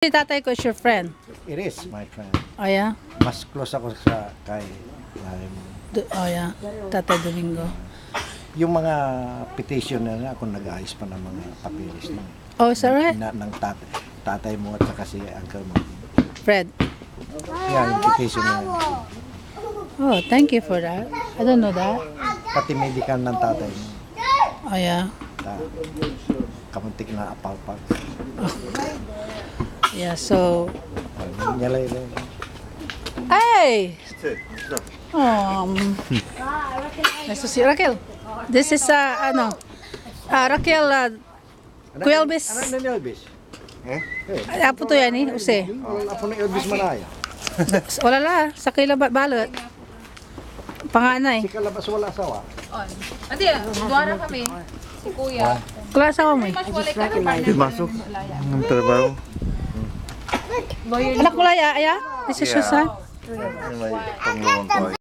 Si tatay ko is your friend. It is my friend. Oh, yeah? Mas close ako sa kay Oh, yeah. Tatay Domingo. yung mga petition na ako nag-ayos pa ng mga papeles ng Oh, is that right? ng tatay mo at saka si uncle mo. Fred. Yan, yung petition na yan. Oh, thank you for that. I don't know that. Pati medical ng tatay mo. Oh, yeah? Kamuntik na apalpal. Yeah, so... Nyalay. Hey! Nice to see you, Raquel. This is, Raquel, Kuya Elvis. Ano na Elvis? Apo to yan eh, use. Apo na Elvis Manaya. Wala la, sa kila balot. Panganay. Si Kalabas wala asawa. Hindi, duwara kami. Si Kuya. Kula asawa mo eh. Mas wala ka na partner. Masuk ng trabaho. Anak mo laya, aya? This is your son? May panglawang ko.